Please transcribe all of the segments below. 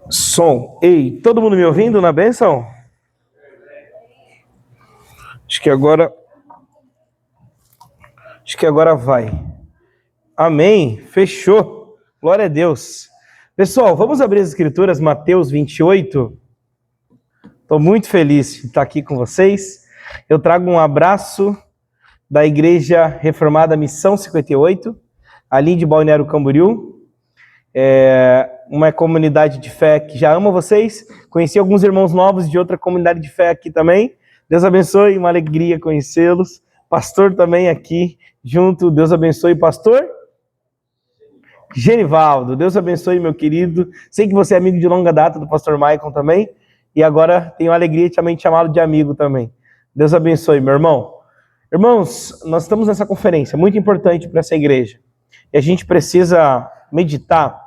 Som. Ei, todo mundo me ouvindo na bênção? Acho que agora vai. Amém. Fechou. Glória a Deus. Pessoal, vamos abrir as escrituras, Mateus 28. Estou muito feliz de estar aqui com vocês. Eu trago um abraço da Igreja Reformada Missão 58, ali de Balneário Camboriú. Uma comunidade de fé que já ama vocês. Conheci alguns irmãos novos de outra comunidade de fé aqui também. Deus abençoe, uma alegria conhecê-los. Pastor também aqui junto. Deus abençoe, pastor Genivaldo. Deus abençoe, meu querido. Sei que você é amigo de longa data do pastor Maicon também. E agora tenho a alegria de também chamá-lo de amigo também. Deus abençoe, meu irmão. Irmãos, nós estamos nessa conferência muito importante para essa igreja. E a gente precisa meditar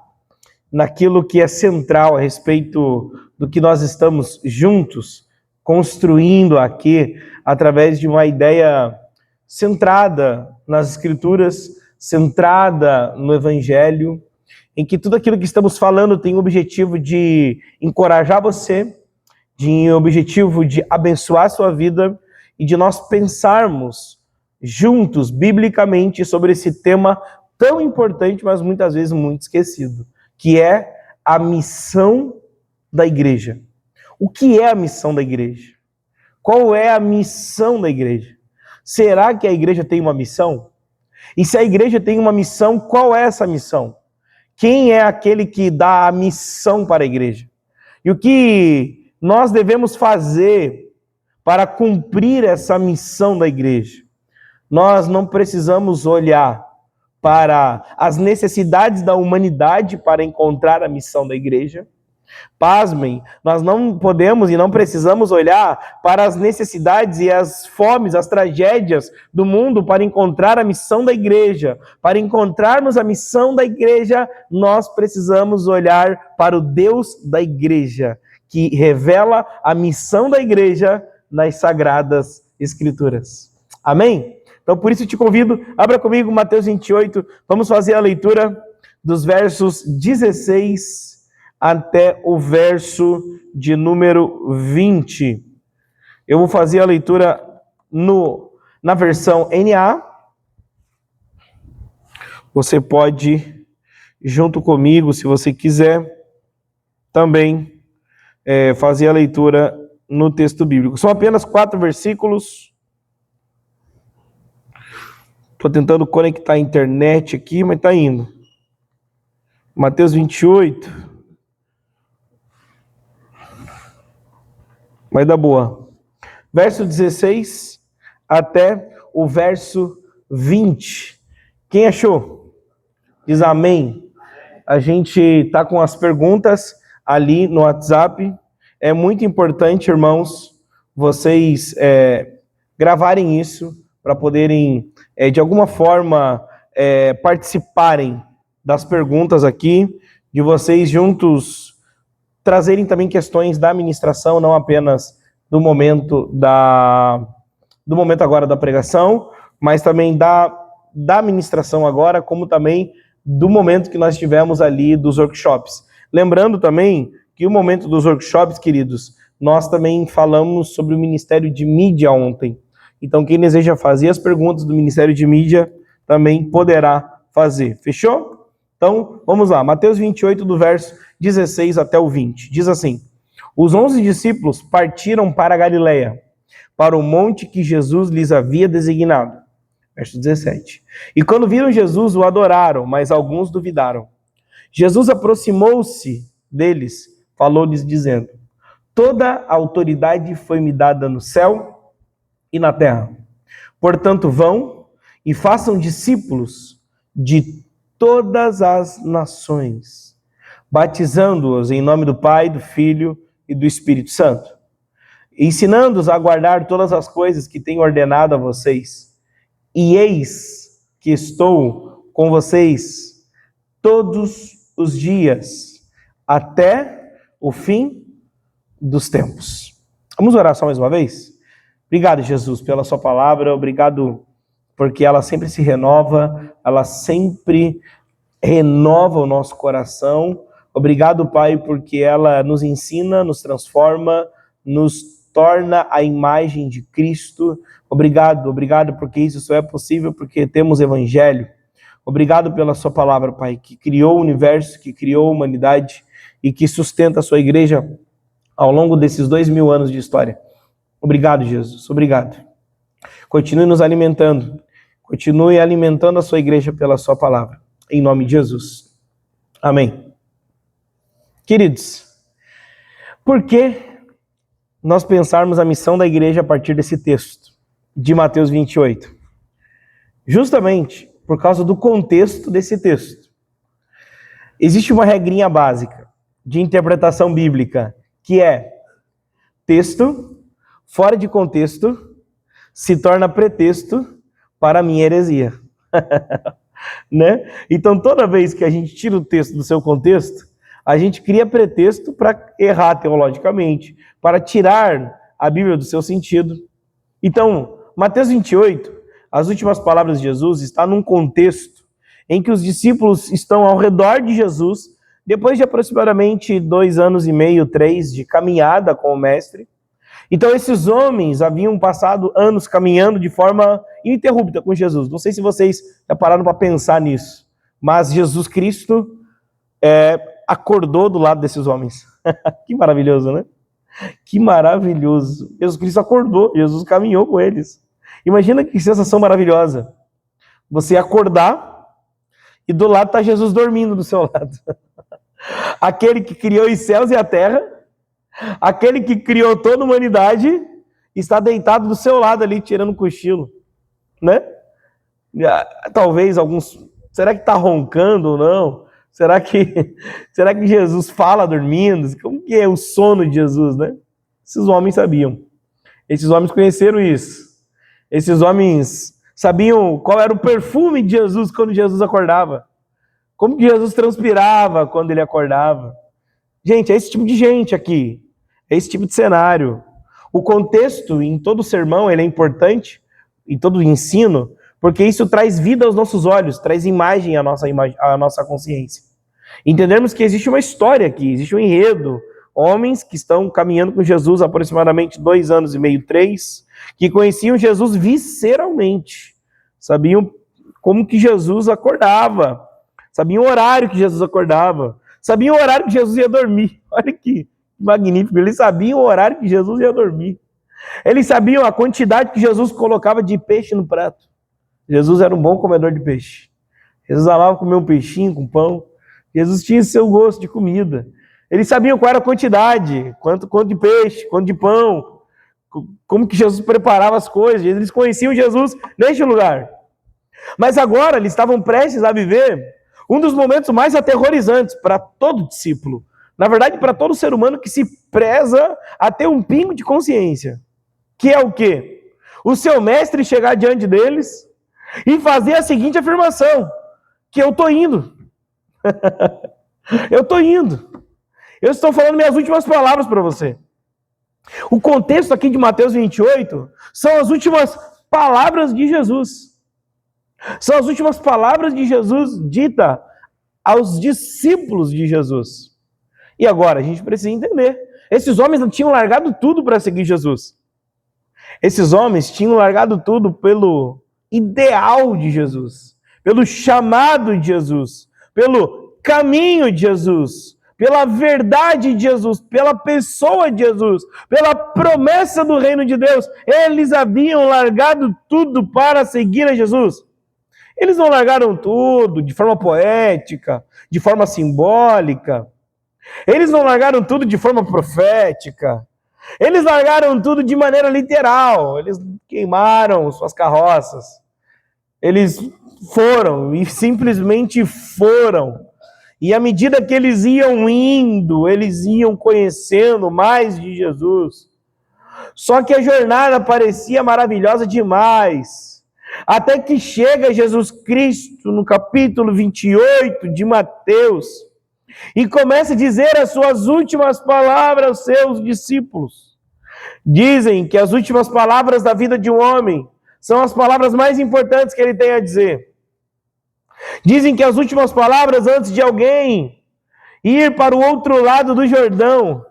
naquilo que é central a respeito do que nós estamos juntos construindo aqui através de uma ideia centrada nas Escrituras, centrada no Evangelho, em que tudo aquilo que estamos falando tem o objetivo de encorajar você, de objetivo de abençoar a sua vida e de nós pensarmos juntos, biblicamente, sobre esse tema tão importante, mas muitas vezes muito esquecido, que é a missão da igreja. O que é a missão da igreja? Qual é a missão da igreja? Será que a igreja tem uma missão? E se a igreja tem uma missão, qual é essa missão? Quem é aquele que dá a missão para a igreja? E o que nós devemos fazer para cumprir essa missão da igreja? Nós não precisamos olhar para as necessidades da humanidade para encontrar a missão da igreja. Pasmem, nós não podemos e não precisamos olhar para as necessidades e as fomes, as tragédias do mundo para encontrar a missão da igreja. Para encontrarmos a missão da igreja, nós precisamos olhar para o Deus da igreja, que revela a missão da igreja nas Sagradas Escrituras. Amém? Então, por isso eu te convido, abra comigo Mateus 28, vamos fazer a leitura dos versos 16 até o verso de número 20. Eu vou fazer a leitura na versão NA. Você pode, junto comigo, se você quiser, também fazer a leitura no texto bíblico. São apenas 4 versículos. Estou tentando conectar a internet aqui, mas está indo. Mateus 28. Vai dar boa. Verso 16 até o verso 20. Quem achou? Diz amém. A gente está com as perguntas ali no WhatsApp. É muito importante, irmãos, vocês gravarem isso para poderem, de alguma forma, participarem das perguntas aqui, de vocês juntos trazerem também questões da ministração, não apenas do momento agora da pregação, mas também da ministração agora, como também do momento que nós tivemos ali dos workshops. Lembrando também que o momento dos workshops, queridos, nós também falamos sobre o Ministério de Mídia ontem. Então, quem deseja fazer as perguntas do Ministério de Mídia também poderá fazer. Fechou? Então, vamos lá. Mateus 28, do verso 16 até o 20. Diz assim: Os 11 discípulos partiram para a Galileia, para o monte que Jesus lhes havia designado. Verso 17. E quando viram Jesus, o adoraram, mas alguns duvidaram. Jesus aproximou-se deles, falou-lhes dizendo: Toda a autoridade foi me dada no céu e na terra. Portanto, vão e façam discípulos de todas as nações, batizando-os em nome do Pai, do Filho e do Espírito Santo, ensinando-os a guardar todas as coisas que tenho ordenado a vocês. E eis que estou com vocês todos os dias, até o fim dos tempos. Vamos orar só mais uma vez? Obrigado, Jesus, pela sua palavra. Obrigado porque ela sempre se renova, ela sempre renova o nosso coração. Obrigado, Pai, porque ela nos ensina, nos transforma, nos torna a imagem de Cristo. Obrigado, porque isso só é possível porque temos Evangelho. Obrigado pela sua palavra, Pai, que criou o universo, que criou a humanidade e que sustenta a sua igreja ao longo desses 2000 anos de história. Obrigado, Jesus. Obrigado. Continue nos alimentando. Continue alimentando a sua igreja pela sua palavra. Em nome de Jesus. Amém. Queridos, por que nós pensarmos a missão da igreja a partir desse texto de Mateus 28? Justamente por causa do contexto desse texto. Existe uma regrinha básica de interpretação bíblica, que é: texto fora de contexto se torna pretexto para a minha heresia. Né? Então, toda vez que a gente tira o texto do seu contexto, a gente cria pretexto para errar teologicamente, para tirar a Bíblia do seu sentido. Então, Mateus 28, as últimas palavras de Jesus, está num contexto em que os discípulos estão ao redor de Jesus, depois de aproximadamente 2 anos e meio, 3 de caminhada com o Mestre. Então, esses homens haviam passado anos caminhando de forma ininterrupta com Jesus. Não sei se vocês já pararam para pensar nisso, mas Jesus Cristo acordou do lado desses homens. Que maravilhoso, né? Que maravilhoso. Jesus Cristo acordou, Jesus caminhou com eles. Imagina que sensação maravilhosa. Você acordar e do lado está Jesus dormindo do seu lado. Aquele que criou os céus e a terra, aquele que criou toda a humanidade, está deitado do seu lado ali, tirando um cochilo, né? Talvez alguns... Será que está roncando ou não? Será que Jesus fala dormindo? Como que é o sono de Jesus, né? Esses homens sabiam. Esses homens conheceram isso. Esses homens sabiam qual era o perfume de Jesus quando Jesus acordava. Como que Jesus transpirava quando ele acordava. Gente, é esse tipo de gente aqui. É esse tipo de cenário. O contexto em todo sermão ele é importante, em todo ensino, porque isso traz vida aos nossos olhos, traz imagem à nossa consciência. Entendermos que existe uma história aqui, existe um enredo. Homens que estão caminhando com Jesus há aproximadamente 2 anos e meio, 3, que conheciam Jesus visceralmente. Sabiam como que Jesus acordava. Sabiam o horário que Jesus acordava. Sabiam o horário que Jesus ia dormir. Olha que magnífico. Eles sabiam o horário que Jesus ia dormir. Eles sabiam a quantidade que Jesus colocava de peixe no prato. Jesus era um bom comedor de peixe. Jesus amava comer um peixinho com pão. Jesus tinha seu gosto de comida. Eles sabiam qual era a quantidade, quanto de peixe, quanto de pão, como que Jesus preparava as coisas. Eles conheciam Jesus neste lugar. Mas agora eles estavam prestes a viver um dos momentos mais aterrorizantes para todo discípulo. Na verdade, para todo ser humano que se preza a ter um pingo de consciência. Que é o quê? O seu mestre chegar diante deles e fazer a seguinte afirmação: que eu estou indo. Eu estou indo. Eu estou falando minhas últimas palavras para você. O contexto aqui de Mateus 28 são as últimas palavras de Jesus. São as últimas palavras de Jesus dita aos discípulos de Jesus. E agora, a gente precisa entender. Esses homens não tinham largado tudo para seguir Jesus. Esses homens tinham largado tudo pelo ideal de Jesus, pelo chamado de Jesus, pelo caminho de Jesus, pela verdade de Jesus, pela pessoa de Jesus, pela promessa do reino de Deus. Eles haviam largado tudo para seguir a Jesus. Eles não largaram tudo de forma poética, de forma simbólica. Eles não largaram tudo de forma profética. Eles largaram tudo de maneira literal. Eles queimaram suas carroças. Eles foram e simplesmente foram. E à medida que eles iam indo, eles iam conhecendo mais de Jesus. Só que a jornada parecia maravilhosa demais. Até que chega Jesus Cristo no capítulo 28 de Mateus e começa a dizer as suas últimas palavras aos seus discípulos. Dizem que as últimas palavras da vida de um homem são as palavras mais importantes que ele tem a dizer. Dizem que as últimas palavras antes de alguém ir para o outro lado do Jordão.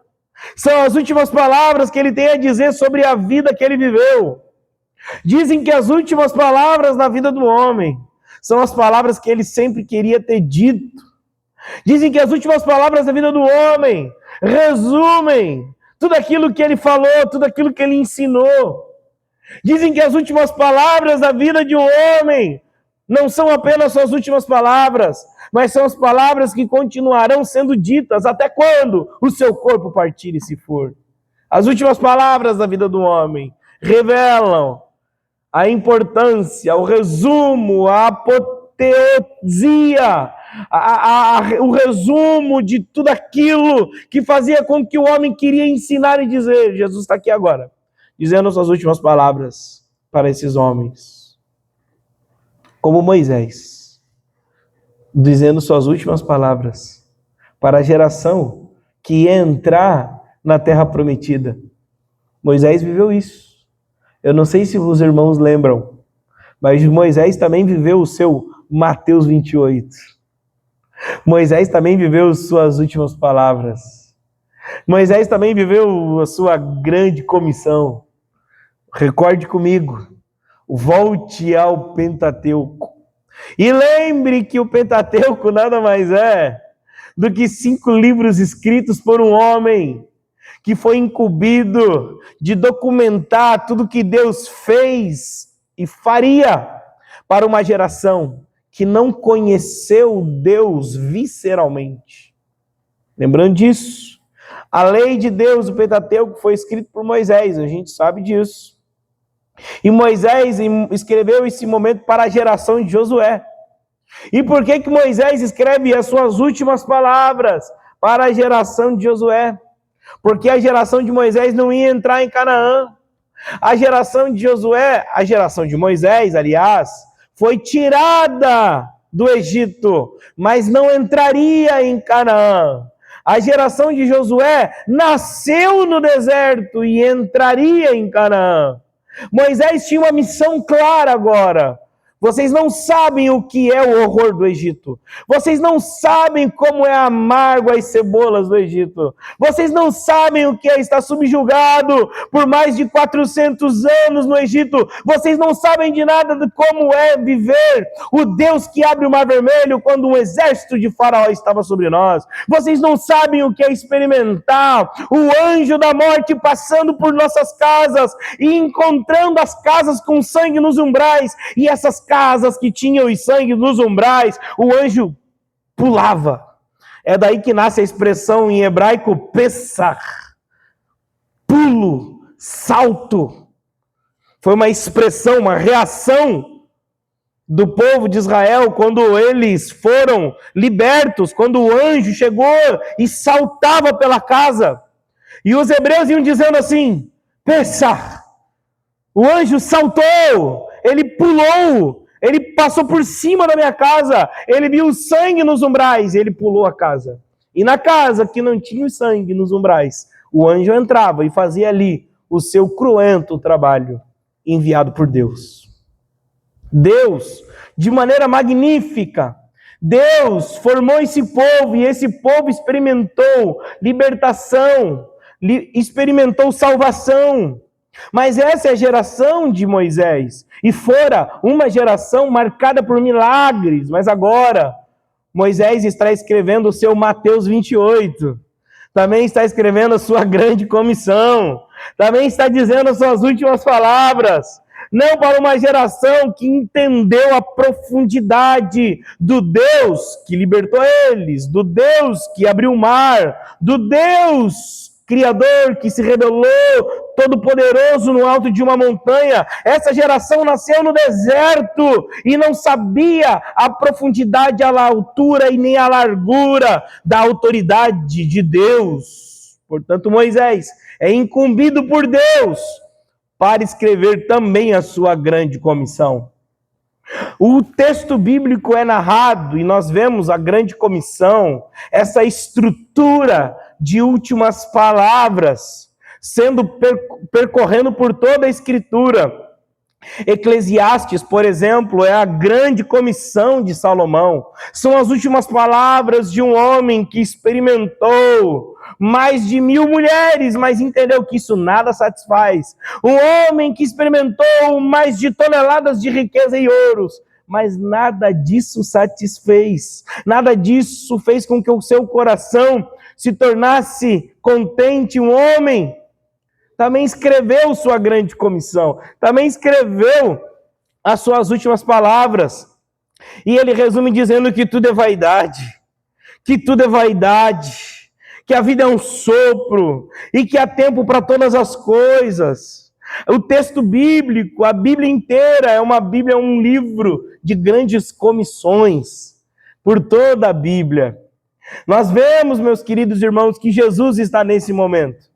São as últimas palavras que ele tem a dizer sobre a vida que ele viveu. Dizem que as últimas palavras na vida do homem são as palavras que ele sempre queria ter dito. Dizem que as últimas palavras da vida do homem resumem tudo aquilo que ele falou, tudo aquilo que ele ensinou. Dizem que as últimas palavras da vida de um homem não são apenas suas últimas palavras, mas são as palavras que continuarão sendo ditas até quando o seu corpo partir e se for. As últimas palavras da vida do homem revelam a importância, o resumo, a apoteosia, o resumo de tudo aquilo que fazia com que o homem queria ensinar e dizer. Jesus está aqui agora, dizendo suas últimas palavras para esses homens. Como Moisés, dizendo suas últimas palavras para a geração que ia entrar na terra prometida. Moisés viveu isso. Eu não sei se os irmãos lembram, mas Moisés também viveu o seu Mateus 28. Moisés também viveu suas últimas palavras. Moisés também viveu a sua grande comissão. Recorde comigo, volte ao Pentateuco. E lembre que o Pentateuco nada mais é do que 5 livros escritos por um homem que foi incumbido de documentar tudo que Deus fez e faria para uma geração que não conheceu Deus visceralmente. Lembrando disso, a lei de Deus, o Pentateuco, foi escrito por Moisés, a gente sabe disso. E Moisés escreveu esse momento para a geração de Josué. E por que Moisés escreve as suas últimas palavras para a geração de Josué? Porque a geração de Moisés não ia entrar em Canaã. A geração de Josué, a geração de Moisés, aliás, foi tirada do Egito, mas não entraria em Canaã. A geração de Josué nasceu no deserto e entraria em Canaã. Moisés tinha uma missão clara agora. Vocês não sabem o que é o horror do Egito. Vocês não sabem como é amargo as cebolas do Egito. Vocês não sabem o que é estar subjugado por mais de 400 anos no Egito. Vocês não sabem de nada de como é viver o Deus que abre o mar vermelho quando um exército de faraó estava sobre nós. Vocês não sabem o que é experimentar o anjo da morte passando por nossas casas e encontrando as casas com sangue nos umbrais, e essas casas que tinham o sangue nos umbrais, o anjo pulava. É daí que nasce a expressão em hebraico Pessah, pulo, salto. Foi uma expressão, uma reação do povo de Israel quando eles foram libertos, quando o anjo chegou e saltava pela casa. E os hebreus iam dizendo assim: Pessah, o anjo saltou, ele pulou, ele passou por cima da minha casa, ele viu o sangue nos umbrais, ele pulou a casa. E na casa que não tinha o sangue nos umbrais, o anjo entrava e fazia ali o seu cruento trabalho enviado por Deus. Deus, de maneira magnífica, Deus formou esse povo e esse povo experimentou libertação, experimentou salvação. Mas essa é a geração de Moisés, e fora uma geração marcada por milagres. Mas agora, Moisés está escrevendo o seu Mateus 28, também está escrevendo a sua grande comissão, também está dizendo as suas últimas palavras, não para uma geração que entendeu a profundidade do Deus que libertou eles, do Deus que abriu o mar, do Deus Criador que se revelou todo-poderoso no alto de uma montanha. Essa geração nasceu no deserto e não sabia a profundidade, a altura e nem a largura da autoridade de Deus. Portanto, Moisés é incumbido por Deus para escrever também a sua grande comissão. O texto bíblico é narrado e nós vemos a grande comissão, essa estrutura de últimas palavras, sendo percorrendo por toda a Escritura. Eclesiastes, por exemplo, é a grande comissão de Salomão. São as últimas palavras de um homem que experimentou mais de 1000 mulheres, mas entendeu que isso nada satisfaz. Um homem que experimentou mais de toneladas de riqueza e ouros, mas nada disso satisfez. Nada disso fez com que o seu coração se tornasse contente. Um homem também escreveu sua grande comissão, também escreveu as suas últimas palavras. E ele resume dizendo que tudo é vaidade, que tudo é vaidade, que a vida é um sopro e que há tempo para todas as coisas. O texto bíblico, a Bíblia inteira é uma Bíblia, um livro de grandes comissões por toda a Bíblia. Nós vemos, meus queridos irmãos, que Jesus está nesse momento.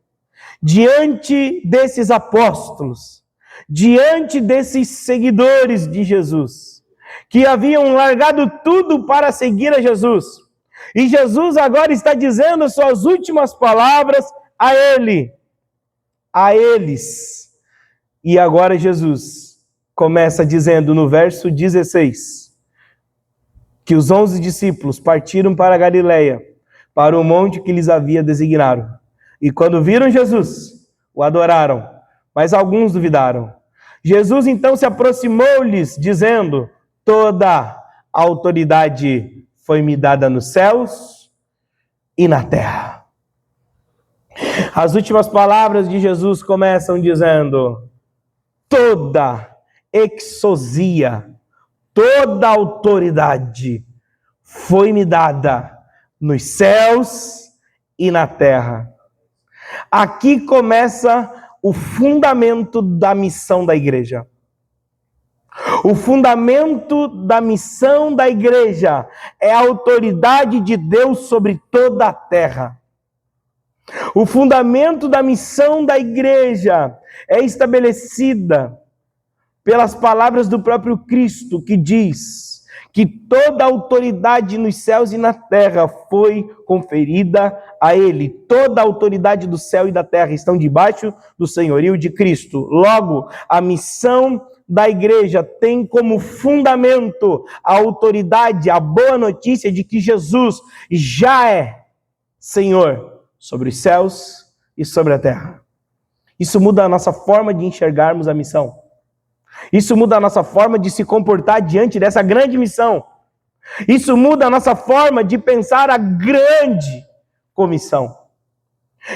Diante desses apóstolos, diante desses seguidores de Jesus, que haviam largado tudo para seguir a Jesus, e Jesus agora está dizendo suas últimas palavras a eles. E agora Jesus começa dizendo no verso 16, que os 11 discípulos partiram para a Galileia, para o monte que lhes havia designado. E quando viram Jesus, o adoraram, mas alguns duvidaram. Jesus então se aproximou-lhes, dizendo: toda a autoridade foi me dada nos céus e na terra. As últimas palavras de Jesus começam dizendo: toda exousia, toda autoridade foi me dada nos céus e na terra. Aqui começa o fundamento da missão da igreja. O fundamento da missão da igreja é a autoridade de Deus sobre toda a terra. O fundamento da missão da igreja é estabelecida pelas palavras do próprio Cristo, que diz que toda a autoridade nos céus e na terra foi conferida a ele. Toda a autoridade do céu e da terra estão debaixo do senhorio de Cristo. Logo, a missão da igreja tem como fundamento a autoridade, a boa notícia de que Jesus já é Senhor sobre os céus e sobre a terra. Isso muda a nossa forma de enxergarmos a missão. Isso muda a nossa forma de se comportar diante dessa grande missão. Isso muda a nossa forma de pensar a grande comissão.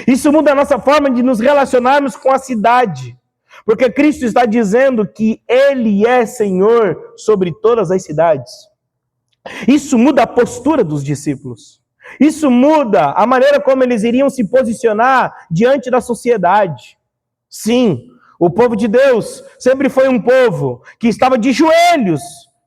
Isso muda a nossa forma de nos relacionarmos com a cidade. Porque Cristo está dizendo que Ele é Senhor sobre todas as cidades. Isso muda a postura dos discípulos. Isso muda a maneira como eles iriam se posicionar diante da sociedade. Sim, o povo de Deus sempre foi um povo que estava de joelhos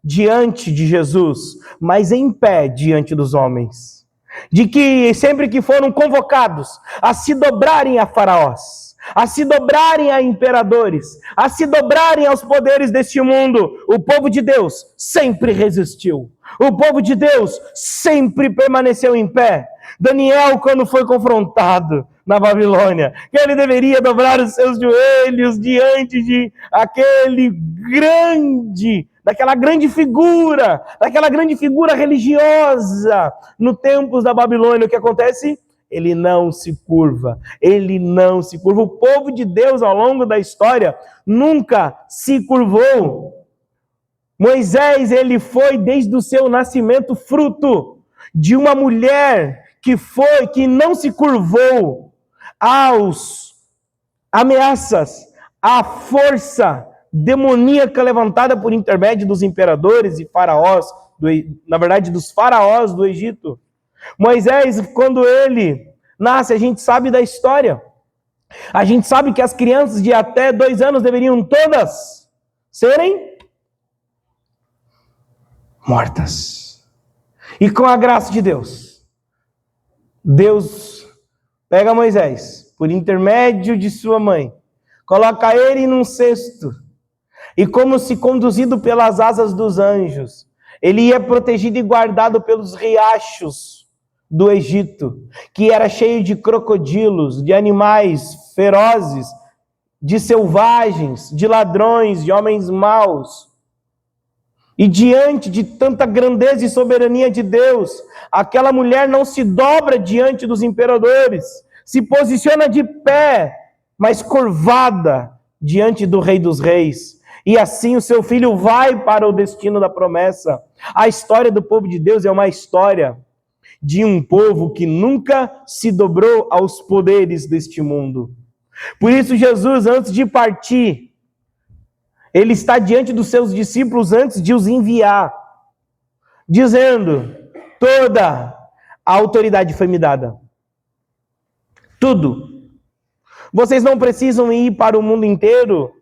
diante de Jesus, mas em pé diante dos homens. De que sempre que foram convocados a se dobrarem a faraós, a se dobrarem a imperadores, a se dobrarem aos poderes deste mundo, o povo de Deus sempre resistiu. O povo de Deus sempre permaneceu em pé. Daniel, quando foi confrontado na Babilônia, que ele deveria dobrar os seus joelhos diante de daquela grande figura religiosa no templo da Babilônia. O que acontece? Ele não se curva. O povo de Deus, ao longo da história, nunca se curvou. Moisés, ele foi desde o seu nascimento fruto de uma mulher que não se curvou às ameaças, à força demoníaca levantada por intermédio dos imperadores e faraós, dos faraós do Egito. Moisés, quando ele nasce, a gente sabe da história. A gente sabe que as crianças de até 2 anos deveriam todas serem mortas. E com a graça de Deus, Deus pega Moisés, por intermédio de sua mãe, coloca ele num cesto, e como se conduzido pelas asas dos anjos, ele ia protegido e guardado pelos riachos do Egito, que era cheio de crocodilos, de animais ferozes, de selvagens, de ladrões, de homens maus. E diante de tanta grandeza e soberania de Deus, aquela mulher não se dobra diante dos imperadores, se posiciona de pé, mas curvada diante do Rei dos Reis. E assim o seu filho vai para o destino da promessa. A história do povo de Deus é uma história de um povo que nunca se dobrou aos poderes deste mundo. Por isso Jesus, antes de partir, ele está diante dos seus discípulos antes de os enviar, dizendo: toda a autoridade foi me dada. Tudo. Vocês não precisam ir para o mundo inteiro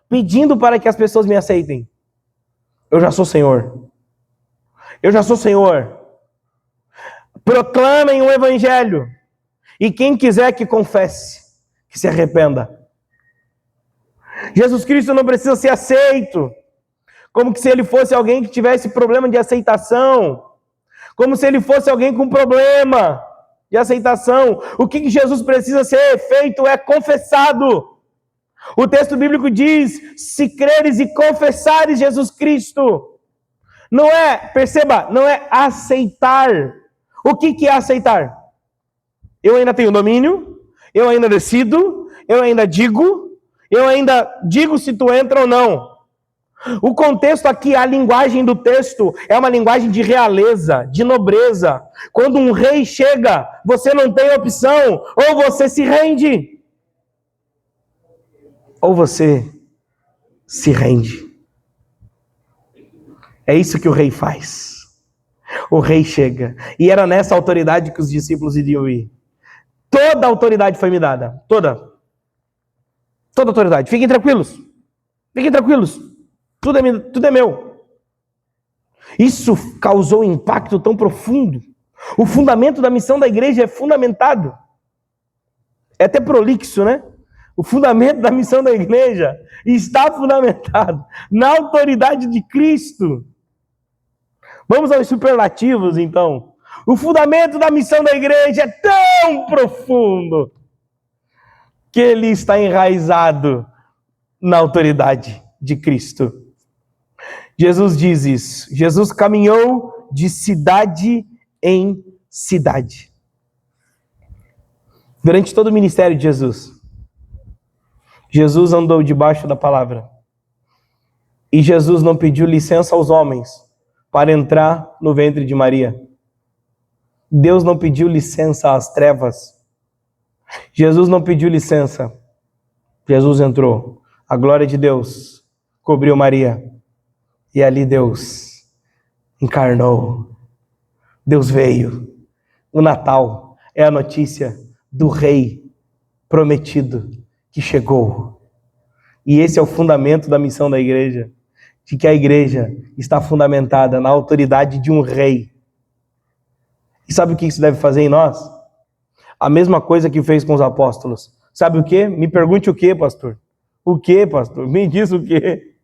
pedindo para que as pessoas me aceitem. Eu já sou Senhor. Eu já sou Senhor. Proclamem o evangelho. E quem quiser que confesse, que se arrependa. Jesus Cristo não precisa ser aceito, como que se ele fosse alguém que tivesse problema de aceitação, como se ele fosse alguém com problema de aceitação. O que Jesus precisa ser feito é confessado. O texto bíblico diz: se creres e confessares Jesus Cristo. Não é, perceba, não é aceitar. O que é aceitar? Eu ainda tenho domínio, eu ainda decido, eu ainda digo se tu entra ou não. O contexto aqui, a linguagem do texto é uma linguagem de realeza, de nobreza. Quando um rei chega, você não tem opção, ou você se rende, ou você se rende. É isso que o rei faz. O rei chega, e era nessa autoridade que os discípulos iriam ir. Toda a autoridade foi me dada, toda autoridade. Fiquem tranquilos. Tudo é meu. Isso causou um impacto tão profundo. O fundamento da missão da igreja é fundamentado. É até prolixo, né? O fundamento da missão da igreja está fundamentado na autoridade de Cristo. Vamos aos superlativos, então. O fundamento da missão da igreja é tão profundo que ele está enraizado na autoridade de Cristo. Jesus diz isso. Jesus caminhou de cidade em cidade. Durante todo o ministério de Jesus, Jesus andou debaixo da palavra. E Jesus não pediu licença aos homens para entrar no ventre de Maria. Deus não pediu licença às trevas. Jesus não pediu licença. Jesus entrou. A glória de Deus cobriu Maria. E ali Deus encarnou. Deus veio. O Natal é a notícia do Rei prometido que chegou. E esse é o fundamento da missão da igreja. De que a igreja está fundamentada na autoridade de um Rei. E sabe o que isso deve fazer em nós? A mesma coisa que fez com os apóstolos. Sabe o quê? Me pergunte o quê, pastor? O quê, pastor? Me diz o quê?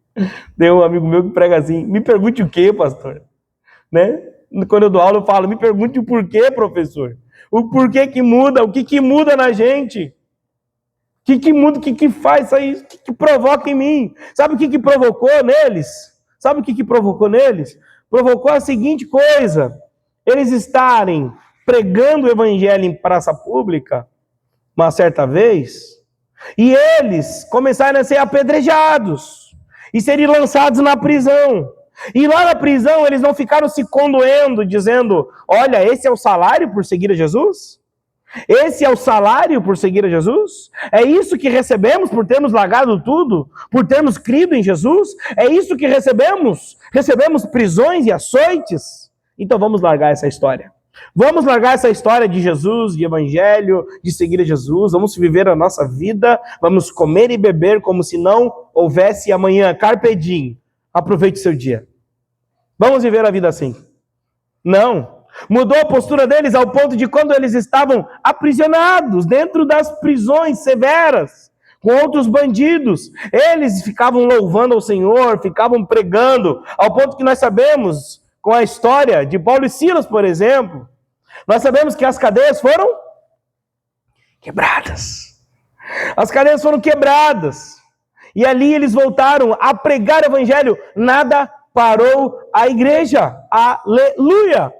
Tem um amigo meu que prega assim: me pergunte o quê, pastor? Né? Quando eu dou aula eu falo: me pergunte o porquê, professor. O porquê que muda, o que muda na gente? O que muda, o que faz isso aí? O que provoca em mim? Sabe o que provocou neles? Sabe o que provocou neles? Provocou a seguinte coisa: eles estarem pregando o evangelho em praça pública, uma certa vez, e eles começarem a ser apedrejados, e serem lançados na prisão. E lá na prisão eles não ficaram se condoendo, dizendo: olha, esse é o salário por seguir a Jesus? Esse é o salário por seguir a Jesus? É isso que recebemos por termos largado tudo? Por termos crido em Jesus? É isso que recebemos? Recebemos prisões e açoites? Então vamos largar essa história. Vamos largar essa história de Jesus, de evangelho, de seguir a Jesus. Vamos viver a nossa vida, vamos comer e beber como se não houvesse amanhã. Carpe diem. Aproveite o seu dia. Vamos viver a vida assim. Não. Mudou a postura deles ao ponto de quando eles estavam aprisionados dentro das prisões severas, com outros bandidos, eles ficavam louvando ao Senhor, ficavam pregando, ao ponto que nós sabemos, com a história de Paulo e Silas, por exemplo, nós sabemos que as cadeias foram quebradas. As cadeias foram quebradas. E ali eles voltaram a pregar o evangelho. Nada parou a igreja. Aleluia!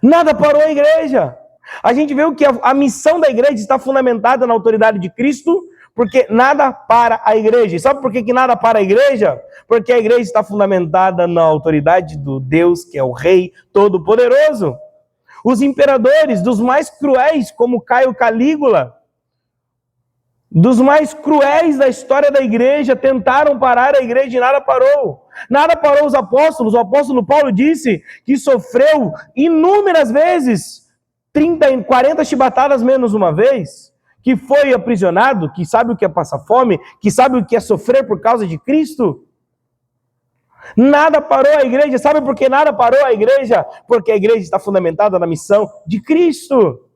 Nada parou a igreja. A gente vê que a missão da igreja está fundamentada na autoridade de Cristo, porque nada para a igreja. E sabe por que nada para a igreja? Porque a igreja está fundamentada na autoridade do Deus, que é o Rei Todo-Poderoso. Os imperadores, dos mais cruéis, como Caio Calígula, dos mais cruéis da história da igreja, tentaram parar a igreja e nada parou. Nada parou os apóstolos. O apóstolo Paulo disse que sofreu inúmeras vezes, 30 e 40 chibatadas menos uma vez, que foi aprisionado, que sabe o que é passar fome, que sabe o que é sofrer por causa de Cristo. Nada parou a igreja. Sabe por que nada parou a igreja? Porque a igreja está fundamentada na missão de Cristo.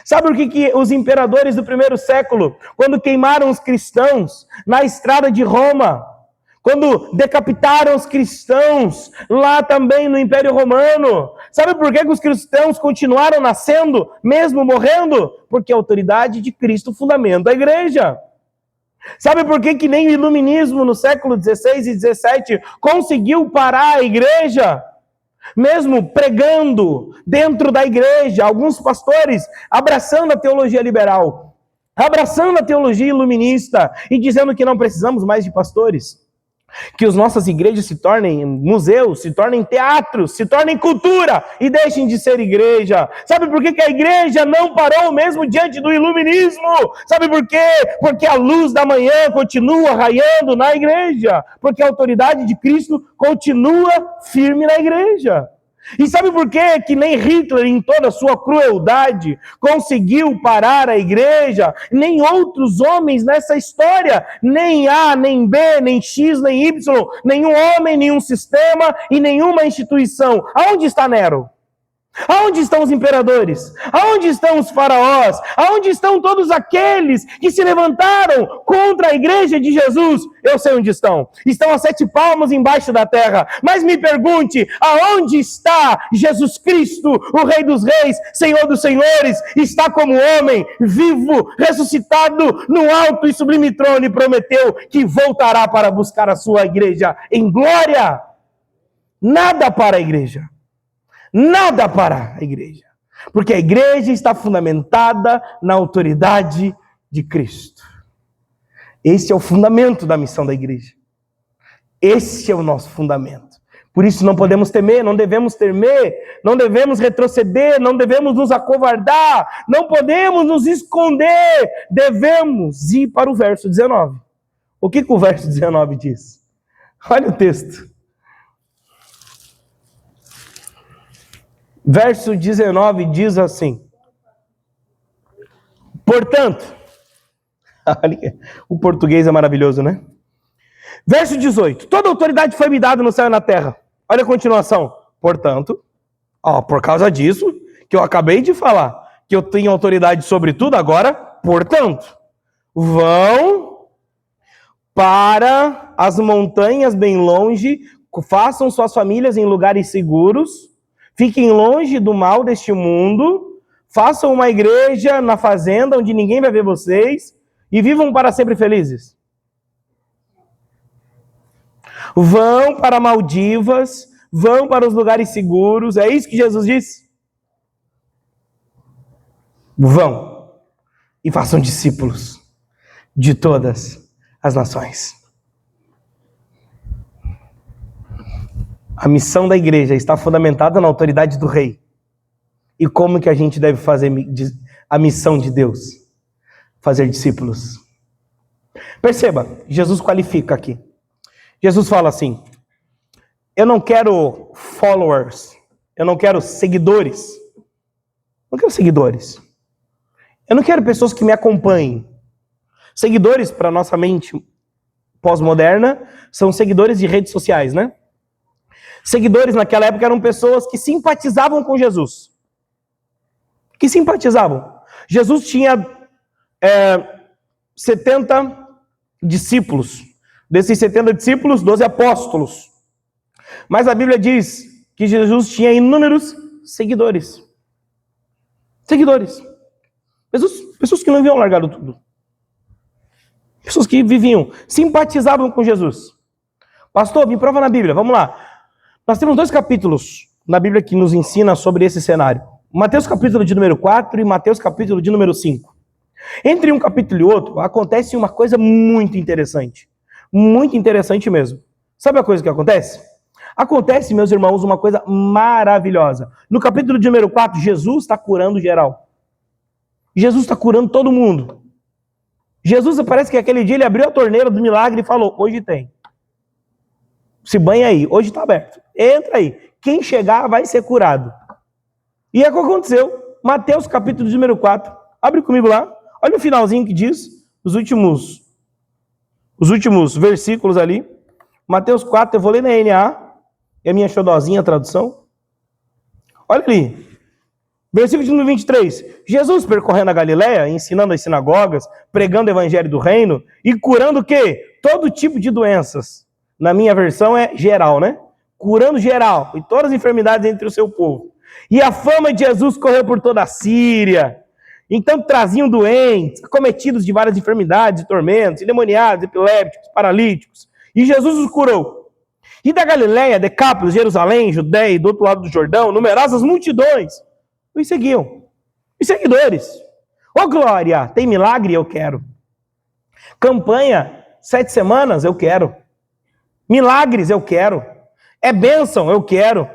Sabe por que os imperadores do primeiro século, quando queimaram os cristãos na estrada de Roma, quando decapitaram os cristãos lá também no Império Romano, sabe por que os cristãos continuaram nascendo, mesmo morrendo? Porque a autoridade de Cristo fundamenta a igreja. Sabe por que nem o iluminismo no século XVI e XVII conseguiu parar a igreja? Mesmo pregando dentro da igreja, alguns pastores abraçando a teologia liberal, abraçando a teologia iluminista e dizendo que não precisamos mais de pastores. Que as nossas igrejas se tornem museus, se tornem teatros, se tornem cultura e deixem de ser igreja. Sabe por que a igreja não parou mesmo diante do iluminismo? Sabe por quê? Porque a luz da manhã continua raiando na igreja. Porque a autoridade de Cristo continua firme na igreja. E sabe por quê? Que nem Hitler, em toda a sua crueldade, conseguiu parar a igreja, nem outros homens nessa história, nem A, nem B, nem X, nem Y, nenhum homem, nenhum sistema e nenhuma instituição. Aonde está Nero? Aonde estão os imperadores? Aonde estão os faraós? Aonde estão todos aqueles que se levantaram contra a igreja de Jesus? Eu sei onde estão. Estão a 7 palmos embaixo da terra. Mas me pergunte, aonde está Jesus Cristo, o Rei dos Reis, Senhor dos Senhores? Está como homem, vivo, ressuscitado no alto e sublime trono e prometeu que voltará para buscar a sua igreja em glória. Nada para a igreja. Nada para a igreja, porque a igreja está fundamentada na autoridade de Cristo. Esse é o fundamento da missão da igreja. Esse é o nosso fundamento. Por isso não podemos temer, não devemos retroceder, não devemos nos acovardar, não podemos nos esconder, devemos ir para o verso 19. O que o verso 19 diz? Olha o texto. Verso 19 diz assim: portanto, o português é maravilhoso, né? Verso 18: toda autoridade foi me dada no céu e na terra. Olha a continuação. Portanto, por causa disso, que eu acabei de falar, que eu tenho autoridade sobre tudo, agora, portanto, vão para as montanhas bem longe, façam suas famílias em lugares seguros, fiquem longe do mal deste mundo, façam uma igreja na fazenda onde ninguém vai ver vocês e vivam para sempre felizes. Vão para Maldivas, vão para os lugares seguros, é isso que Jesus disse? Vão e façam discípulos de todas as nações. A missão da igreja está fundamentada na autoridade do rei. E como que a gente deve fazer a missão de Deus? Fazer discípulos. Perceba, Jesus qualifica aqui. Jesus fala assim: eu não quero followers, eu não quero seguidores. Não quero seguidores. Eu não quero pessoas que me acompanhem. Seguidores, para nossa mente pós-moderna, são seguidores de redes sociais, né? Seguidores naquela época eram pessoas que simpatizavam com Jesus. Que simpatizavam. Jesus tinha 70 discípulos. Desses 70 discípulos, 12 apóstolos. Mas a Bíblia diz que Jesus tinha inúmeros seguidores. Seguidores. Pessoas que não haviam largado tudo. Pessoas que viviam, simpatizavam com Jesus. Pastor, me prova na Bíblia, vamos lá. Nós temos 2 capítulos na Bíblia que nos ensina sobre esse cenário. Mateus capítulo de número 4 e Mateus capítulo de número 5. Entre um capítulo e outro, acontece uma coisa muito interessante. Muito interessante mesmo. Sabe a coisa que acontece? Acontece, meus irmãos, uma coisa maravilhosa. No capítulo de número 4, Jesus está curando geral. Jesus está curando todo mundo. Jesus, parece que aquele dia ele abriu a torneira do milagre e falou, hoje tem. Se banha aí, hoje está aberto. Entra aí. Quem chegar vai ser curado. E é o que aconteceu. Mateus capítulo de número 4. Abre comigo lá. Olha o finalzinho que diz, os últimos versículos ali. Mateus 4, eu vou ler na NA, é a minha xodozinha a tradução. Olha ali. Versículo de número 23. Jesus percorrendo a Galileia, ensinando as sinagogas, pregando o evangelho do reino e curando o quê? Todo tipo de doenças. Na minha versão é geral, né? Curando geral e todas as enfermidades entre o seu povo. E a fama de Jesus correu por toda a Síria. Então traziam doentes, acometidos de várias enfermidades e tormentos, endemoniados, epilépticos, paralíticos. E Jesus os curou. E da Galileia, Decápolis, Jerusalém, Judéia e do outro lado do Jordão, numerosas multidões os seguiam. Os seguidores. Ô glória, tem milagre? Eu quero. Campanha, 7 semanas? Eu quero. Milagres? Eu quero. É bênção? Eu quero.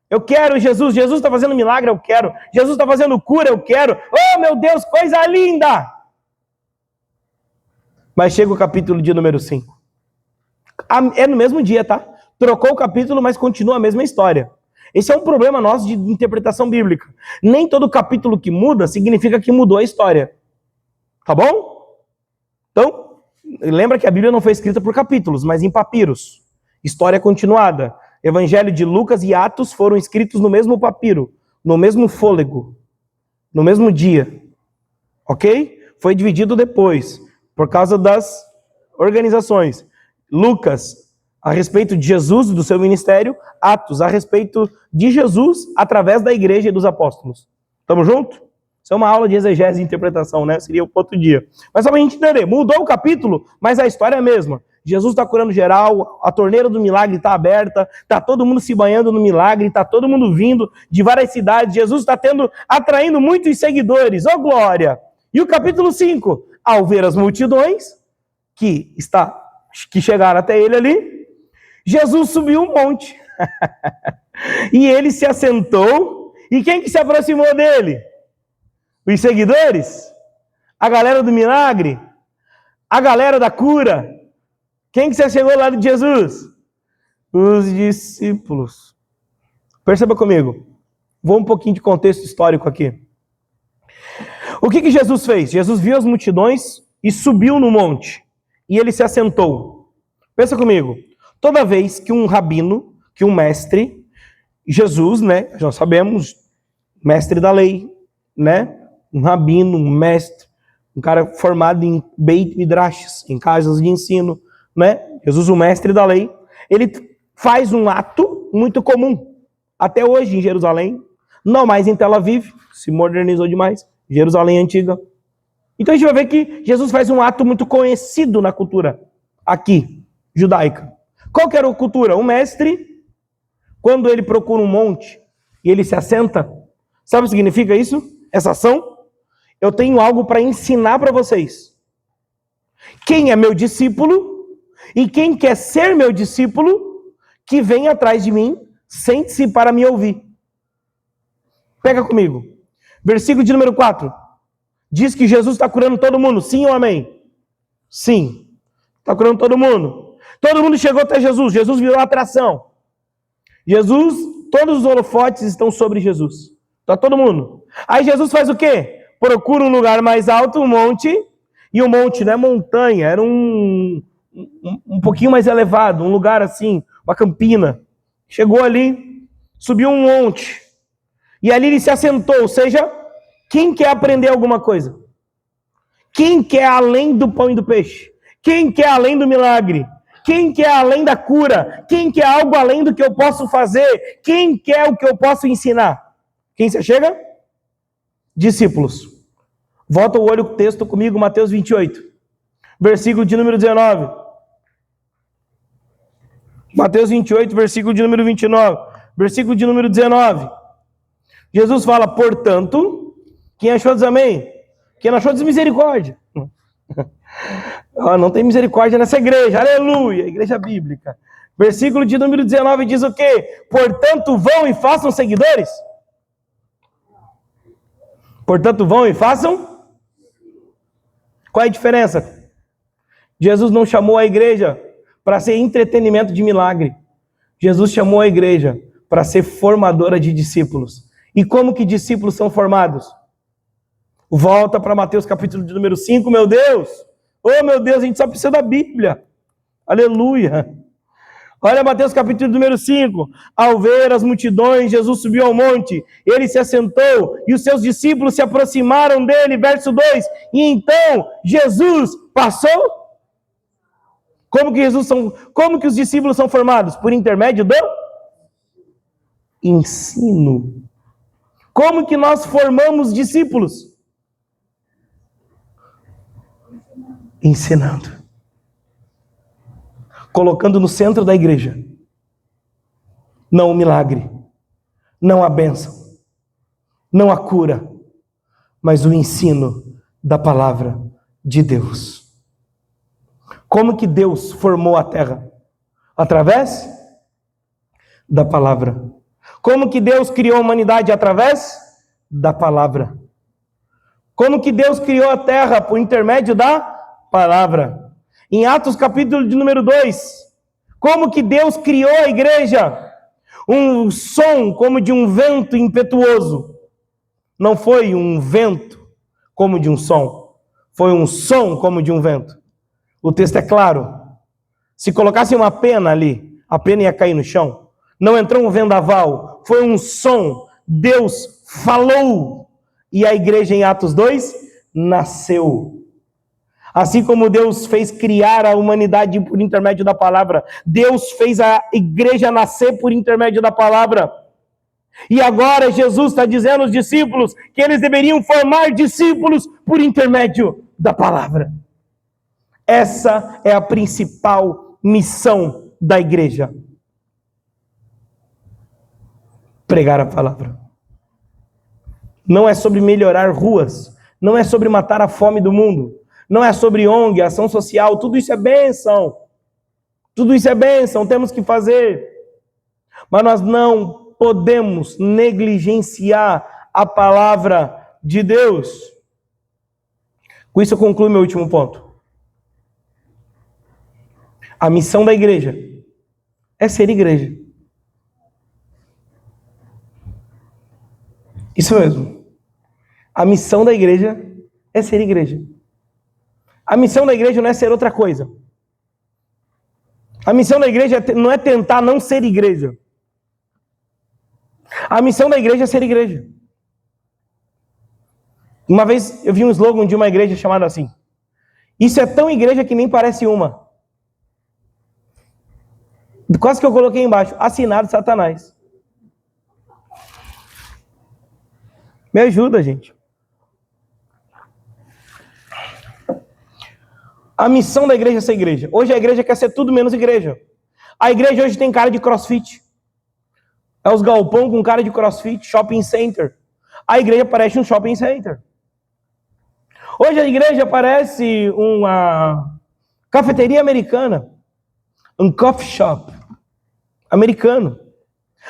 Eu quero Jesus. Jesus está fazendo milagre? Eu quero. Jesus está fazendo cura? Eu quero. Oh, meu Deus, coisa linda! Mas chega o capítulo de número 5. É no mesmo dia, tá? Trocou o capítulo, mas continua a mesma história. Esse é um problema nosso de interpretação bíblica. Nem todo capítulo que muda significa que mudou a história. Tá bom? Então, lembra que a Bíblia não foi escrita por capítulos, mas em papiros. História continuada. Evangelho de Lucas e Atos foram escritos no mesmo papiro, no mesmo fôlego, no mesmo dia. Ok? Foi dividido depois, por causa das organizações. Lucas, a respeito de Jesus e do seu ministério. Atos, a respeito de Jesus através da igreja e dos apóstolos. Tamo junto? Isso é uma aula de exegese e interpretação, né? Seria o outro dia. Mas só pra gente entender, mudou o capítulo, mas a história é a mesma. Jesus está curando geral, a torneira do milagre está aberta, está todo mundo se banhando no milagre, está todo mundo vindo de várias cidades. Jesus está atraindo muitos seguidores. Ô glória! E o capítulo 5, ao ver as multidões que chegaram até ele ali, Jesus subiu um monte. E ele se assentou. E quem que se aproximou dele? Os seguidores? A galera do milagre? A galera da cura? Quem que se chegou lá de Jesus? Os discípulos. Perceba comigo. Vou um pouquinho de contexto histórico aqui. O que Jesus fez? Jesus viu as multidões e subiu no monte. E ele se assentou. Pensa comigo. Toda vez que um rabino, que um mestre, Jesus, né, nós sabemos, mestre da lei, né, um rabino, um mestre, um cara formado em Beit Midrash, em casas de ensino, né, Jesus, o mestre da lei, ele faz um ato muito comum, até hoje em Jerusalém, não mais em Tel Aviv, se modernizou demais, Jerusalém antiga. Então a gente vai ver que Jesus faz um ato muito conhecido na cultura aqui, judaica. Qual que era a cultura? O mestre, quando ele procura um monte e ele se assenta, sabe o que significa isso? Essa ação? Eu tenho algo para ensinar para vocês. Quem é meu discípulo e quem quer ser meu discípulo, que vem atrás de mim, sente-se para me ouvir. Pega comigo. Versículo de número 4. Diz que Jesus está curando todo mundo. Sim ou amém? Sim. Está curando todo mundo. Todo mundo chegou até Jesus. Jesus virou atração. Jesus, todos os holofotes estão sobre Jesus. Está todo mundo. Aí Jesus faz o quê? Procura um lugar mais alto, um monte. E o monte não é montanha, era um pouquinho mais elevado, um lugar assim, uma campina. Chegou ali, subiu um monte. E ali ele se assentou. Ou seja, quem quer aprender alguma coisa? Quem quer além do pão e do peixe? Quem quer além do milagre? Quem quer além da cura? Quem quer algo além do que eu posso fazer? Quem quer o que eu posso ensinar? Quem se chega? Discípulos. Volta o olho com o texto comigo, Mateus 28, versículo de número 19. Mateus 28, versículo de número 29. Versículo de número 19. Jesus fala, portanto, quem achou diz amém? Quem não achou diz misericórdia. Não tem misericórdia nessa igreja, aleluia, igreja bíblica. Versículo de número 19 diz o quê? Portanto, vão e façam seguidores. Portanto, vão e façam. Qual é a diferença? Jesus não chamou a igreja para ser entretenimento de milagre. Jesus chamou a igreja para ser formadora de discípulos. E como que discípulos são formados? Volta para Mateus capítulo de número 5, meu Deus. Oh, meu Deus, a gente só precisa da Bíblia. Aleluia. Olha Mateus capítulo número 5. Ao ver as multidões, Jesus subiu ao monte. Ele se assentou e os seus discípulos se aproximaram dele. Verso 2. E então Jesus passou. Como que os discípulos são formados? Por intermédio do ensino. Como que nós formamos discípulos? Ensinando. Colocando no centro da igreja. Não o milagre. Não a bênção. Não a cura. Mas o ensino da palavra de Deus. Como que Deus formou a terra? Através da palavra. Como que Deus criou a humanidade? Através da palavra. Como que Deus criou a terra? Por intermédio da palavra. Em Atos capítulo de número 2, como que Deus criou a igreja? Um som como de um vento impetuoso. Não foi um vento como de um som. Foi um som como de um vento. O texto é claro. Se colocasse uma pena ali, a pena ia cair no chão. Não entrou um vendaval. Foi um som. Deus falou. E a igreja em Atos 2 nasceu. Assim como Deus fez criar a humanidade por intermédio da palavra, Deus fez a igreja nascer por intermédio da palavra. E agora Jesus está dizendo aos discípulos que eles deveriam formar discípulos por intermédio da palavra. Essa é a principal missão da igreja. Pregar a palavra. Não é sobre melhorar ruas, não é sobre matar a fome do mundo. Não é sobre ONG, ação social, tudo isso é bênção. Tudo isso é bênção, temos que fazer. Mas nós não podemos negligenciar a palavra de Deus. Com isso eu concluo meu último ponto. A missão da igreja é ser igreja. Isso mesmo. A missão da igreja é ser igreja. A missão da igreja não é ser outra coisa. A missão da igreja não é tentar não ser igreja. A missão da igreja é ser igreja. Uma vez eu vi um slogan de uma igreja chamada assim: isso é tão igreja que nem parece uma. Quase que eu coloquei embaixo: assinado Satanás. Me ajuda, gente. A missão da igreja é ser igreja. Hoje a igreja quer ser tudo menos igreja. A igreja hoje tem cara de crossfit. É os galpão com cara de crossfit, shopping center. A igreja parece um shopping center. Hoje a igreja parece uma cafeteria americana. Um coffee shop americano.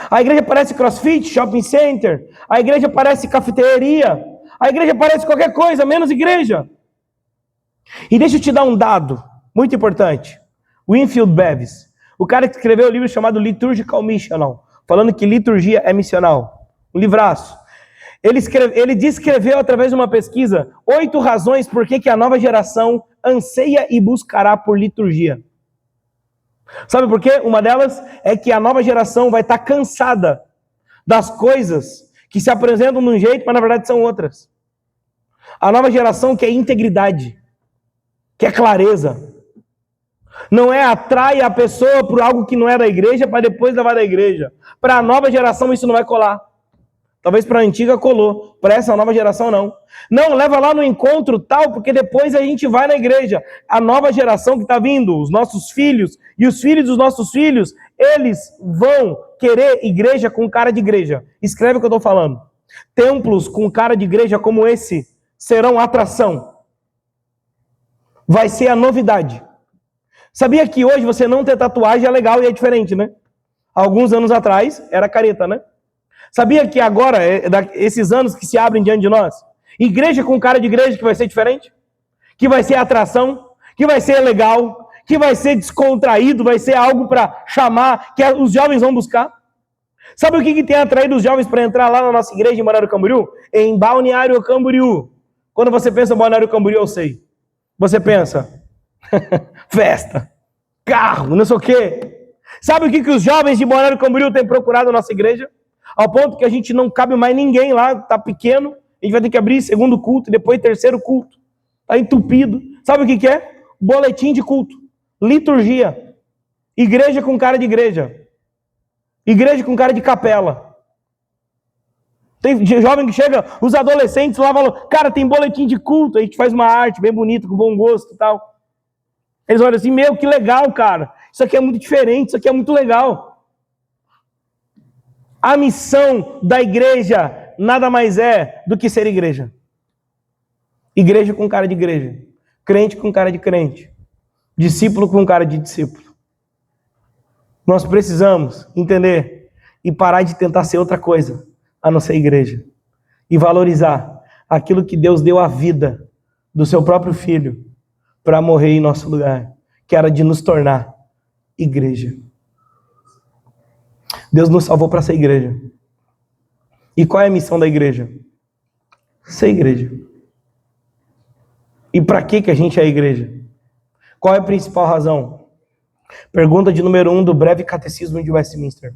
A igreja parece crossfit, shopping center. A igreja parece cafeteria. A igreja parece qualquer coisa, menos igreja. E deixa eu te dar um dado muito importante. Winfield Bevis, o cara que escreveu um livro chamado Liturgical Missional, falando que liturgia é missional. Um livraço. Ele descreveu através de uma pesquisa 8 razões por que a nova geração anseia e buscará por liturgia. Sabe por quê? Uma delas é que a nova geração vai estar cansada das coisas que se apresentam de um jeito, mas na verdade são outras. A nova geração quer integridade, quer clareza. Não é atrai a pessoa por algo que não é da igreja para depois levar da igreja. Para a nova geração isso não vai colar. Talvez para a antiga colou, para essa nova geração não. Não, leva lá no encontro tal, porque depois a gente vai na igreja. A nova geração que está vindo, os nossos filhos e os filhos dos nossos filhos, eles vão querer igreja com cara de igreja. Escreve o que eu estou falando. Templos com cara de igreja como esse serão atração. Vai ser a novidade. Sabia que hoje você não ter tatuagem é legal e é diferente, né? Alguns anos atrás era careta, né? Sabia que agora, esses anos que se abrem diante de nós, igreja com cara de igreja que vai ser diferente? Que vai ser atração? Que vai ser legal? Que vai ser descontraído? Vai ser algo para chamar, que os jovens vão buscar? Sabe o que tem atraído os jovens para entrar lá na nossa igreja em Balneário Camboriú? Em Balneário Camboriú. Quando você pensa em Balneário Camboriú, eu sei. Você festa, carro, não sei o quê. Sabe o que os jovens de Balneário Camboriú têm procurado na nossa igreja? Ao ponto que a gente não cabe mais ninguém lá, tá pequeno, a gente vai ter que abrir segundo culto, depois terceiro culto. Tá entupido. Sabe o que é? Boletim de culto, liturgia, igreja com cara de igreja, igreja com cara de capela. Tem jovem que chega, os adolescentes lá falam, cara, tem boletim de culto, a gente faz uma arte bem bonita, com bom gosto e tal. Eles olham assim, meu, que legal, cara, isso aqui é muito diferente, isso aqui é muito legal. A missão da igreja nada mais é do que ser igreja. Igreja com cara de igreja. Crente com cara de crente. Discípulo com cara de discípulo. Nós precisamos entender e parar de tentar ser outra coisa a não ser igreja. E valorizar aquilo que Deus deu à vida do seu próprio filho para morrer em nosso lugar, que era de nos tornar igreja. Deus nos salvou para ser igreja. E qual é a missão da igreja? Ser igreja. E para que a gente é igreja? Qual é a principal razão? Pergunta de número 1 do breve catecismo de Westminster.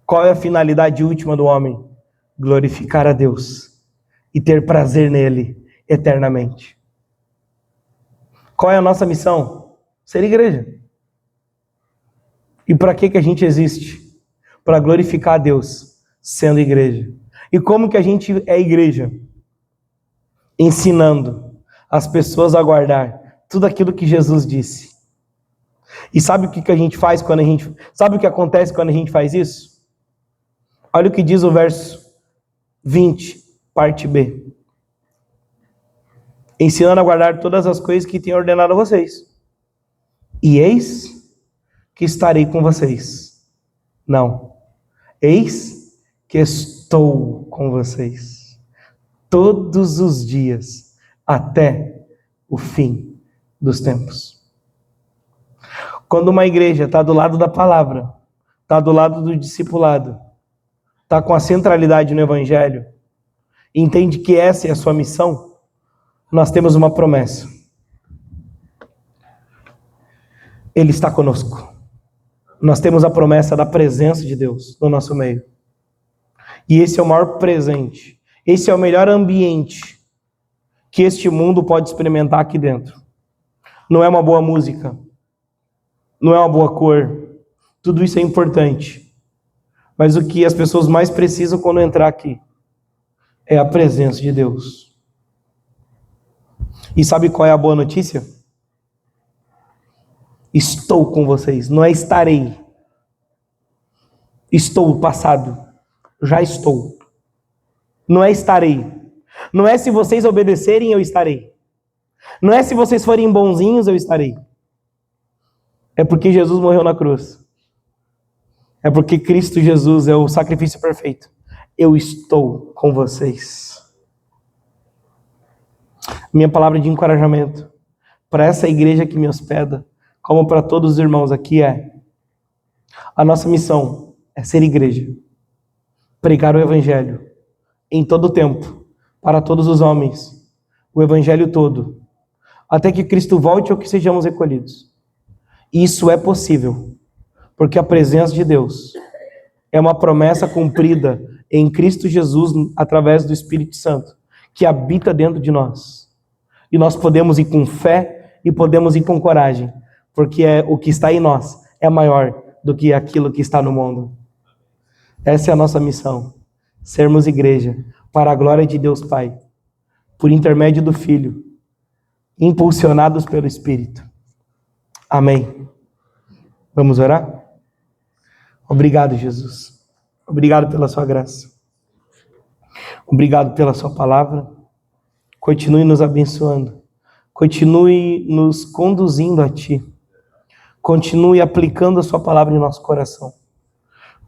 Qual é a finalidade última do homem? Glorificar a Deus e ter prazer nele eternamente. Qual é a nossa missão? Ser igreja. E para que a gente existe? Para glorificar a Deus, sendo igreja. E como que a gente é igreja? Ensinando as pessoas a guardar tudo aquilo que Jesus disse. E sabe o que a gente faz quando a gente... Sabe o que acontece quando a gente faz isso? Olha o que diz o verso 20, parte B. Ensinando a guardar todas as coisas que tenho ordenado a vocês. E eis que estarei com vocês. Não. Eis que estou com vocês todos os dias até o fim dos tempos. Quando uma igreja está do lado da palavra, está do lado do discipulado, está com a centralidade no evangelho, entende que essa é a sua missão, nós temos uma promessa. Ele está conosco. Nós temos a promessa da presença de Deus no nosso meio. E esse é o maior presente. Esse é o melhor ambiente que este mundo pode experimentar aqui dentro. Não é uma boa música. Não é uma boa cor. Tudo isso é importante. Mas o que as pessoas mais precisam quando entrar aqui é a presença de Deus. E sabe qual é a boa notícia? Estou com vocês, não é estarei. Estou, passado. Já estou. Não é estarei. Não é se vocês obedecerem, eu estarei. Não é se vocês forem bonzinhos, eu estarei. É porque Jesus morreu na cruz. É porque Cristo Jesus é o sacrifício perfeito. Eu estou com vocês. Minha palavra de encorajamento para essa igreja que me hospeda, como para todos os irmãos aqui é: a nossa missão é ser igreja, pregar o evangelho em todo o tempo, para todos os homens, o evangelho todo, até que Cristo volte ou que sejamos recolhidos. Isso é possível, porque a presença de Deus é uma promessa cumprida em Cristo Jesus através do Espírito Santo, que habita dentro de nós. E nós podemos ir com fé e podemos ir com coragem, porque o que está em nós é maior do que aquilo que está no mundo. Essa é a nossa missão. sermos igreja para a glória de Deus Pai, por intermédio do Filho, impulsionados pelo Espírito. Amém. Vamos orar? Obrigado, Jesus. Obrigado pela sua graça. Obrigado pela sua palavra. Continue nos abençoando. Continue nos conduzindo a Ti. Continue aplicando a sua palavra em nosso coração.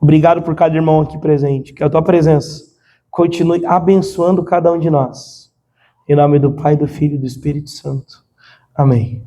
Obrigado por cada irmão aqui presente. Que a Tua presença continue abençoando cada um de nós. Em nome do Pai, do Filho e do Espírito Santo. Amém.